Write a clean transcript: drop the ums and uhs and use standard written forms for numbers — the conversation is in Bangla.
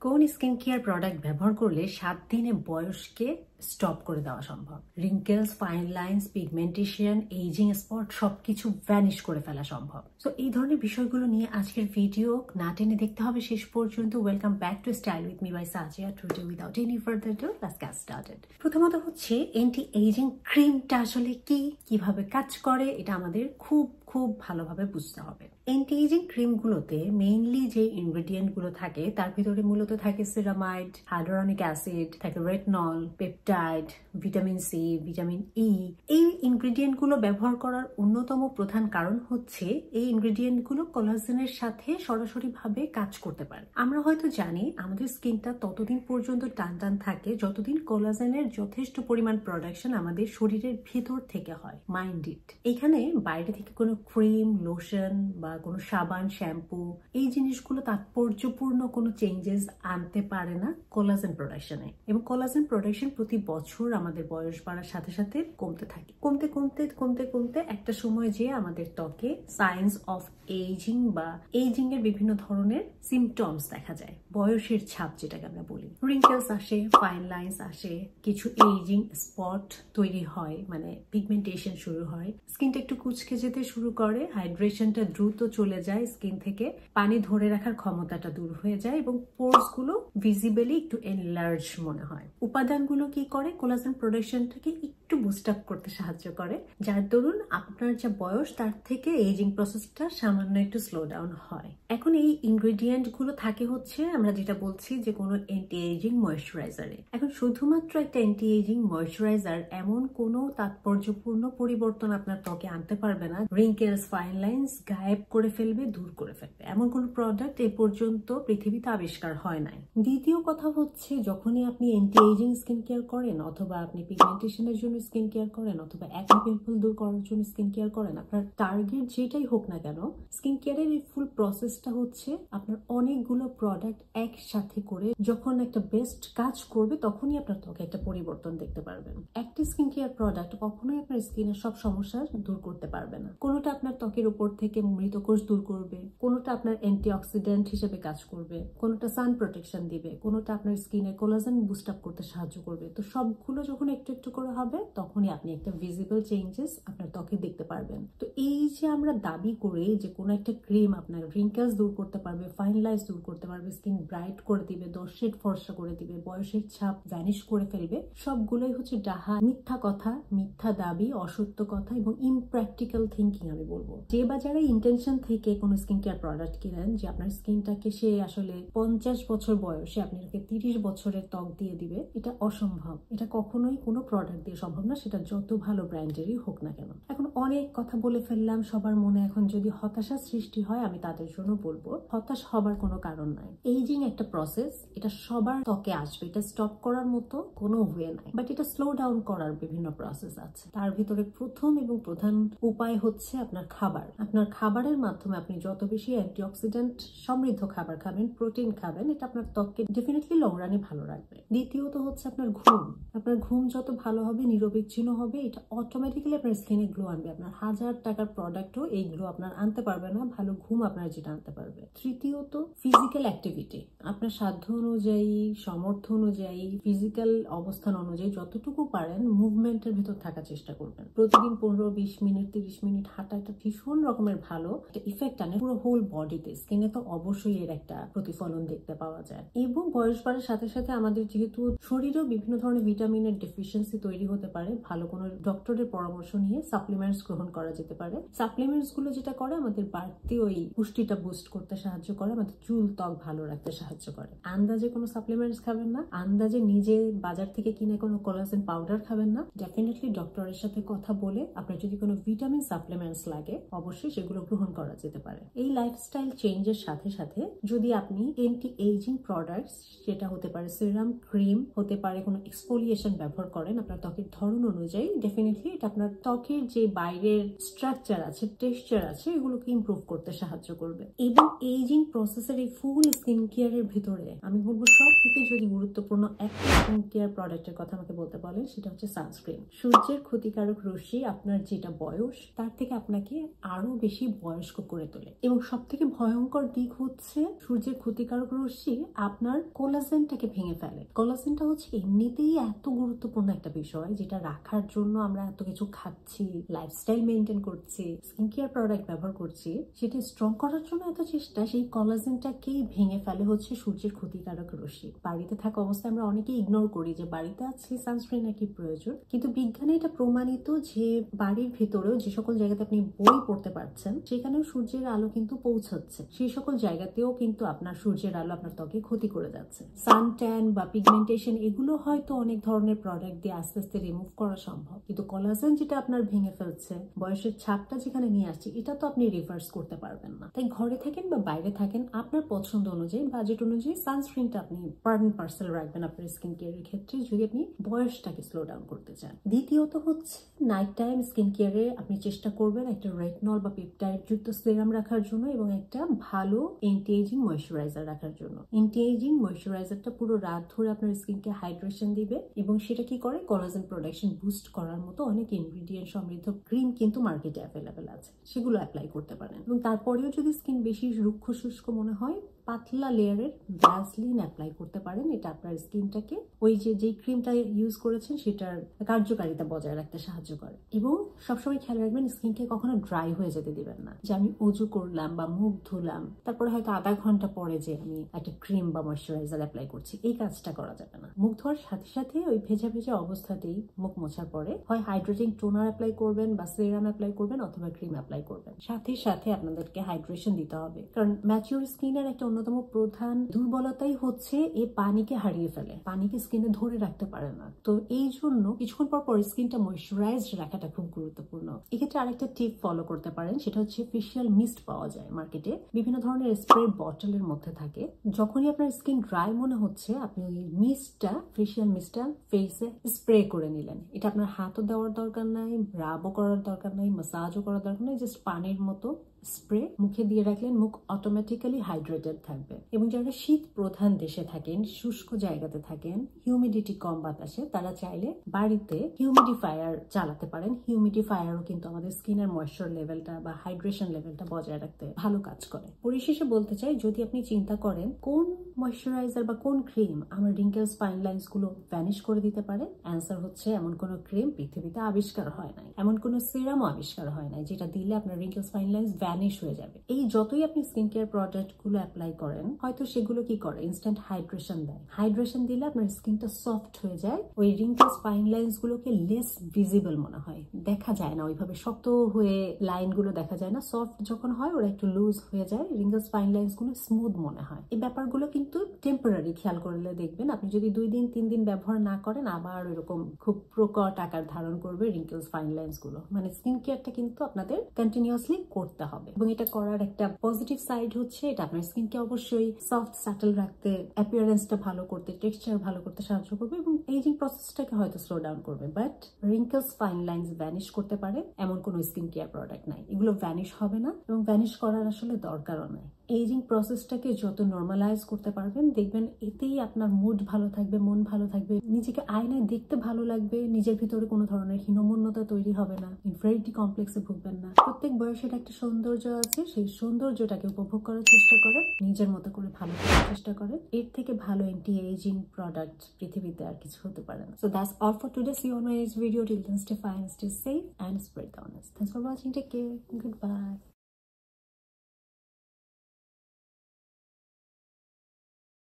কোন স্কিন কেয়ার প্রোডাক্ট ব্যবহার করলে 7 দিনে বয়সকে স্টপ করে দেওয়া সম্ভব? Wrinkles, fine lines, pigmentation, ageing spot সবকিছু ভ্যানিশ করে ফেলা সম্ভব। তো এই ধরনের বিষয়গুলো নিয়ে আজকের ভিডিও না টেনে দেখতে হবে শেষ পর্যন্ত। Welcome back to style with me by Sajia. Today without any further ado let's get started. প্রথমত হচ্ছে অ্যান্টি এজিং ক্রিমটা আসলে কি, কিভাবে কাজ করে, এটা আমাদের খুব ভালোভাবে বুঝতে হবে। অ্যান্টি এজিং ক্রিমগুলোতে মেইনলি যে ইনগ্রেডিয়েন্ট গুলো থাকে তার ভিতরে মূলত থাকে সিরামাইড, হাইড্রোনিক অ্যাসিড, থাকে retinol, peptide, vitamin C, vitamin E. এই ইনগ্রেডিয়েন্ট গুলো ব্যবহার করার অন্যতম প্রধান কারণ হচ্ছে এই ইনগ্রেডিয়েন্ট গুলো কোলাজেনের সাথে সরাসরি ভাবে কাজ করতে পারে। আমরা হয়তো জানি আমাদের স্কিনটা ততদিন পর্যন্ত টান থাকে যতদিন কোলাজেনের যথেষ্ট পরিমাণ প্রোডাকশন আমাদের শরীরের ভিতর থেকে হয়। Mind it. এখানে বাইরে থেকে কোনো ক্রিম, লোশন বা কোনো সাবান, শ্যাম্পু এই জিনিসগুলো তাৎপর্যপূর্ণ কোনো চেঞ্জেস আনতে পারে না কোলাজেন প্রোডাকশনে। এবং কোলাজেন প্রোডাকশন প্রতি বছর আমাদের বয়স বাড়ার সাথে সাথে কমতে থাকে। কমতে একটা সময় যে আমাদের ত্বকে সাইন্স অফ এজিং বা এজিং এর বিভিন্ন ধরনের সিমটমস দেখা যায়। বয়সের ছাপ যেটাকে আমরা বলি। রিঙ্কেলস আসে, ফাইন লাইন্স আসে, কিছু এজিং স্পট তৈরি হয়, মানে পিগমেন্টেশন শুরু হয়, স্কিনটা একটু কুচকে যেতে শুরু করে, হাইড্রেশনটা দ্রুত চলে যায় স্কিন থেকে, পানি ধরে রাখার ক্ষমতাটা দূর হয়ে যায় এবং পোরস গুলো ভিজিবলি একটু এনলার্জ মনে হয়। উপাদানগুলো কি করে? কোলাজেন প্রোডাকশনটাকে একটু বুস্ট আপ করতে সাহায্য করে, যার দরুন আপনার যা বয়স তার থেকে এজিং প্রসেসটা সামান্য একটু স্লো ডাউন হয়। এখন এই ইনগ্রেডিয়েন্ট গুলো থাকে হচ্ছে আমরা যেটা বলছি যে কোনো অ্যান্টি এজিং ময়েশ্চারাইজারে। এখন শুধুমাত্র একটা অ্যান্টি এজিং ময়েশ্চারাইজার এমন কোনো তাৎপর্যপূর্ণ পরিবর্তন আপনার ত্বকে আনতে পারবে না, রিঙ্কেলস, ফাইন লাইন্স গায়েব করে ফেলবে, দূর করে ফেলবে। এমন কোন প্রোডাক্ট এই পর্যন্ত পৃথিবীতে আবিষ্কার হয় নাই। দ্বিতীয় কথা হচ্ছে, যখনই আপনি অ্যান্টি এজিং স্কিন কেয়ার করেন, অথবা আপনি পিগমেন্টেশনের জন্য স্কিন কেয়ার করেন, অথবা একনি পিম্পল দূর করার জন্য স্কিন কেয়ার করেন, আপনার টার্গেট যেটাই হোক না কেন, স্কিন কেয়ারের এই ফুল প্রসেসটা হচ্ছে আপনার অনেকগুলো প্রোডাক্ট একসাথে করে যখন একটা বেস্ট কাজ করবে তখনই আপনার ত্বকে একটা পরিবর্তন দেখতে পারবেন। একটা স্কিন কেয়ার প্রোডাক্ট কখনোই আপনার স্কিনের সব সমস্যা দূর করতে পারবে না। কোনোটা আপনার ত্বকের উপর থেকে মৃত কোষ দূর করবে, কোনোটা আপনার অ্যান্টিঅক্সিডেন্ট হিসেবে কাজ করবে, কোনোটা সান প্রোটেকশন দিবে, কোনোটা আপনার স্কিনে কোলাজেন বুস্ট আপ করতে সাহায্য করবে। তো সবগুলো যখন একটু করে হবে তখনই আপনি একটা ভিজিবল চেঞ্জেস আপনার ত্বকে দেখতে পারবেন। তো এই যে আমরা দাবি করি যে কোনো একটা ক্রিম আপনার রিঙ্কেলস দূর করতে পারবে, ফাইন লাইন্স দূর করতে পারবে, স্কিন ব্রাইট করে দিবে, 10 শেড ফর্সা করে দিবে, বয়সের ছাপ ভ্যানিশ করে ফেলবে, সবগুলোই হচ্ছে ডাহা, মিথ্যা কথা, মিথ্যা দাবি, অসত্য কথা এবং ইমপ্র্যাকটিক্যাল থিঙ্কিং আমি বলবো। যে বা যারা ইন্টেনশন থেকে কোনো স্কিন কেয়ার প্রোডাক্ট কিনেন যে আপনার স্কিনটাকে সে আসলে 50 বছর বয়সে আপনাকে 30 বছরের ত্বক দিয়ে দিবে, এটা অসম্ভব। এটা কখনোই কোনো প্রোডাক্ট দিয়ে সম্ভব না, সেটা যত ভালো ব্র্যান্ডেরই হোক না কেন। এখন অনেক কথা বলে ফেললাম, সবার মনে এখন যদি হতাশার সৃষ্টি হয় আমি তাদের জন্য বলবো হতাশ হবার কোনো কারণ নাই। এজিং একটা প্রসেস, এটা সবার ত্বকে আসবে, এটা স্টপ করার মতো কোনো ওয়ে নাই, বাট এটা স্লো ডাউন করার বিভিন্ন প্রসেস আছে। তার ভিতরে প্রথম এবং প্রধান উপায় হচ্ছে আপনার খাবার। আপনার খাবারের মাধ্যমে আপনি যত বেশি অ্যান্টিঅক্সিডেন্ট সমৃদ্ধ খাবার খাবেন, প্রোটিন খাবেন, এটা আপনার ত্বককে ডেফিনেটলি লং রানে ভালো রাখবে। দ্বিতীয়ত হচ্ছে আপনার ঘুম। আপনার ঘুম যত ভালো হবে, নিরবিচ্ছিন্ন হবে, এটা অটোমেটিক্যালি আপনার স্কিনে গ্লো আনবে। আপনার 1000 টাকার প্রোডাক্টও এই গ্লো আপনার আনতে পারবে না, ভালো ঘুম আপনার যেটা আনতে পারবে। তৃতীয়ত ফিজিক্যাল অ্যাক্টিভিটি। আপনার সাধ্য অনুযায়ী, সামর্থ্য অনুযায়ী, ফিজিক্যাল অবস্থান অনুযায়ী যতটুকু পারেন মুভমেন্টের ভিতর থাকার চেষ্টা করবেন। প্রতিদিন 15-20 মিনিট, 30 মিনিট হাঁটা একটা ভীষণ রকমের ভালো একটা ইফেক্ট আনে পুরো হোল বডিতে। স্কিনে তো অবশ্যই এর একটা প্রতিফলন দেখতে পাওয়া যায়। এবং বয়স বাড়ার সাথে সাথে আমাদের যেহেতু শরীরেও বিভিন্ন ধরনের ভিটামিনের ডেফিসিয়েন্সি তৈরি হতে পারে, ভালো কোনো ডক্টরের পরামর্শ নিয়ে সাপ্লিমেন্টস গ্রহণ করা যেতে পারে। সাপ্লিমেন্টস গুলো যেটা করে আমাদের বাড়তি ওই পুষ্টিটা বুস্ট করতে সাহায্য করে, আমাদের চুল ত্বক ভালো রাখতে সাহায্য করে। আন্দাজে কোনো সাপ্লিমেন্টস খাবেন না, আন্দাজে নিজে বাজার থেকে কিনে কোনো কোলাজেন পাউডার খাবেন না। ডেফিনেটলি ডক্টরের সাথে কথা বলে আপনার যদি কোনো ভিটামিন সাপ্লিমেন্টস লাগে অবশ্যই সেগুলো গ্রহণ করা যেতে পারে। এই লাইফস্টাইল চেঞ্জের সাথে সাথে যদি আপনি অ্যান্টি এজিং প্রোডাক্টস, সেটা হতে পারে সিরাম, ক্রিম, হতে পারে কোনো এক্সফোলিয়েশন ব্যবহার করেন, আপনার ত্বকের ধরন অনুযায়ী ডেফিনেটলি এটা আপনার ত্বকের যে বাইরের স্ট্রাকচার আছে, টেক্সচার আছে, এগুলোকে ইমপ্রুভ করতে সাহায্য করবে। এবং এইজিং প্রসেসের এই ফুল স্কিন কেয়ারের ভিতরে আমি বলবো সব থেকে যদি গুরুত্বপূর্ণ একটা স্কিন কেয়ার প্রোডাক্টের কথা আমাকে বলতে বলেন, সেটা হচ্ছে সানস্ক্রিন। সূর্যের ক্ষতিকারক রশ্মি আপনার যেটা বয়স তার থেকে আপনাকে আরো বেশি বয়স্ক করে তোলে, এবং সব থেকে ভয়ঙ্কর দিক হচ্ছে সূর্যের ক্ষতিকারক রশ্মি আপনার কোলাজেনটাকে ভেঙে ফেলে। কোলাজেনটা হচ্ছে এমনিতেই এত গুরুত্বপূর্ণ একটা বিষয়, যেটা রাখার জন্য আমরা এত কিছু খাচ্ছি, লাইফস্টাইল মেনটেন করছি, স্কিন কেয়ার প্রোডাক্ট ব্যবহার করছি, সেটা স্ট্রং করার জন্য এত চেষ্টা, সেই কোলাজেনটাকেই ভেঙে ফেলে হচ্ছে সূর্যের ক্ষতিকারক রশ্মি। বাড়িতে থাকা অবস্থায় আমরা অনেকেই ইগনোর করি যে বাড়িতে আছে সানস্ক্রিনের কি প্রয়োজন, কিন্তু বিজ্ঞানে এটা প্রমাণিত যে বাড়ির ভেতরেও যে সকল জায়গাতে আপনি বই পড়তে পারছেন সেখানেও সূর্যের আলো কিন্তু পৌঁছাচ্ছে, সেই সকল জায়গাতেও কিন্তু আপনার সূর্যের আলো আপনার ত্বকে ক্ষতি করে যাচ্ছে। সান ট্যান বা পিগমেন্টেশন এগুলো হয়তো অনেক ধরনের প্রোডাক্ট দিয়ে আস্তে আস্তে রিমুভ করা সম্ভব, কিন্তু কোলাজেন যেটা আপনার ভেঙে ফেলছে, বয়সের ছাপটা যেখানে নিয়ে আসছে, এটা তো আপনি রিভার্স করতে পারবেন না। তাই ঘরে থাকেন বা বাইরে থাকেন, আপনার পছন্দ অনুযায়ী, বাজেট অনুযায়ী সানস্ক্রিনটা আপনি পার্ট এন্ড পার্সেল রাখবেন আপনার স্কিন কেয়ারের ক্ষেত্রে, যদি আপনি বয়সটাকে স্লো ডাউন করতে চান। দ্বিতীয়ত হচ্ছে নাইট টাইম স্কিন কেয়ারে আপনি চেষ্টা করবেন একটা রেটিনল বা পেপটাইড যুক্ত সিরাম রাখার জন্য, এবং একটা ভালো এন্টি এজিং ময়েশ্চারাইজার রাখার জন্য। এন্টি এজিং ময়েশ্চারাইজারটা পুরো রাত ধরে আপনার স্কিনকে হাইড্রেশন দিবে, এবং সেটা কি করে, কোলাজেন প্রোডাকশন বুস্ট করার মতো অনেক ইনগ্রিডিয়েন্ট সমৃদ্ধ ক্রিম কিন্তু মার্কেটে অ্যাভেলেবেল আছে, সেগুলো অ্যাপ্লাই করতে পারেন। এবং তারপরেও যদি স্কিন বেশি রুক্ষ শুষ্ক মনে হয়, পাতলা লেয়ারের ভ্যাসলিন অ্যাপ্লাই করতে পারেন। এটা আপনার স্কিনটাকে ওই যে ক্রিমটা ইউজ করেছেন সেটার কার্যকারিতা বজায় রাখতে সাহায্য করে। এবং সবসময় খেয়াল রাখবেন স্কিনকে কখনো ড্রাই হয়ে যেতে দিবেন না, যে আমি অজু করলাম বা মুখ ধুলাম তারপরে হয়তো আধা ঘন্টা পরে যে আমি একটা ক্রিম বা ময়েশ্চারাইজার অ্যাপ্লাই করছি, এই কাজটা করা যাবে না। মুখ ধোয়ার সাথে সাথে ওই ভেজা ভেজা অবস্থাতেই মুখ মোছার পরে হয় হাইড্রেটিং টোনার অ্যাপ্লাই করবেন বা সেরাম অ্যাপ্লাই করবেন অথবা ক্রিম অ্যাপ্লাই করবেন। সাথে সাথে আপনাদেরকে হাইড্রেশন দিতে হবে, কারণ ম্যাচিউর স্কিনের একটা অন্যতম প্রধান দুর্বলতাই হচ্ছে এই পানিকে হারিয়ে ফেলে, পানিকে স্কিনে ধরে রাখতে পারে না। তো এই জন্য কিছুক্ষণ পর পর স্কিনটা ময়েশ্চারাইজড রাখাটা খুব গুরুত্বপূর্ণ। এক্ষেত্রে আরেকটা টিপ ফলো করতে পারেন, সেটা হচ্ছে ফেশিয়াল মিস্ট পাওয়া যায় মার্কেটে, বিভিন্ন ধরনের স্প্রে বটলের মধ্যে থাকে। যখনই আপনার স্কিন ড্রাই মনে হচ্ছে, আপনি ওই মিস্টটা, ফেশিয়াল মিস্টটা ফেসে স্প্রে করে নিলেন। এটা আপনার হাতও দেওয়ার দরকার নাই, রাবও করার দরকার নাই, মাসাজও করার দরকার নাই, জাস্ট পানির মতো স্প্রে মুখে দিয়ে রাখলেন, মুখ অটোমেটিক্যালি হাইড্রেটেড থাকবে। এবং যারা শীত প্রধান দেশে থাকেন, শুষ্ক জায়গাতে থাকেন, হিউমিডিটি কম বাতাসে, তারা চাইলে বাড়িতে হিউমিডিফায়ার চালাতে পারেন। হিউমিডিফায়ারও কিন্তু আমাদের স্কিনের ময়েশ্চার লেভেলটা বা হাইড্রেশন লেভেলটা বজায় রাখতে ভালো কাজ করে। পরিশেষে বলতে চাই, যদি আপনি চিন্তা করেন কোন ময়েশ্চারাইজার বা কোন ক্রিম আমার রিঙ্কেলস ফাইন লাইন্স গুলো ভ্যানিশ করে দিতে পারে, অ্যান্সার হচ্ছে এমন কোন ক্রিম পৃথিবীতে আবিষ্কার হয় নাই, এমন কোন সিরামও আবিষ্কার হয় নাই যেটা দিলে আপনার রিঙ্কেলস ফাইন লাইন্স ভ্যানিশ হয়ে যাবে। এই যতই আপনি স্কিন কেয়ার প্রোডাক্ট গুলো অ্যাপ্লাই করেন, হয়তো সেগুলো কি করে, ইনস্ট্যান্ট হাইড্রেশন দেয়। হাইড্রেশন দিলে আপনার স্কিনটা সফট হয়ে যায়, ওই রিঙ্কেলস ফাইন লাইন্স গুলোকে লেস ভিজিবল মনে হয়, দেখা যায় না ওইভাবে শক্ত হয়ে লাইন গুলো দেখা যায় না। সফট যখন হয় ওরা একটু লুজ হয়ে যায়, রিঙ্কেলস ফাইন লাইন্স গুলো স্মুথ মনে হয়। এই ব্যাপারগুলো কিন্তু টেম্পোরারি, খেয়াল করলে দেখবেন আপনি যদি 2 দিন 3 দিন ব্যবহার না করেন, আবার এরকম খুব প্রকট আকার ধারণ করবে রিঙ্কেলস ফাইন লাইন্স গুলো। মানে স্কিন কেয়ারটা কিন্তু আপনাদের কন্টিনিউয়াসলি করতে হবে, এবং এটা করার একটা পজিটিভ সাইড হচ্ছে এটা আপনার স্কিনকে অবশ্যই সফট স্যাটেল রাখতে, অ্যাপিয়ারেন্সটা ভালো করতে, টেক্সচার ভালো করতে সাহায্য করবে, এবং এইজিং প্রসেসটাকে হয়তো স্লো ডাউন করবে। But wrinkles fine lines vanish করতে পারে এমন কোনো স্কিন কেয়ার প্রোডাক্ট নাই, এগুলো ভ্যানিশ হবে না, এবং ভ্যানিশ করার আসলে দরকারও নাই। এইজিং প্রসেসটাকে যত নর্মালাইজ করতে পারবেন, দেখবেন এতেই আপনার মুড ভালো থাকবে, মন ভালো থাকবে, নিজেকে আয়নায় দেখতে ভালো লাগবে, নিজের ভিতরে কোনো ধরনের হীনমন্যতা তৈরি হবে না, ইনফেরিটি কমপ্লেক্সে ভুগবেন না। প্রত্যেক বয়সের একটা সৌন্দর্য আছে, সেই সৌন্দর্যটাকে উপভোগ করার চেষ্টা করেন, নিজের মতো করে ভালো করার চেষ্টা করেন। এর থেকে ভালো অ্যান্টি এজিং প্রোডাক্ট পৃথিবীতে আর কিছু হতে পারে না। So that's all for today. See you on my next video. Till then, stay fine, stay safe, and spread the honest. Thanks for watching. Take care. Goodbye.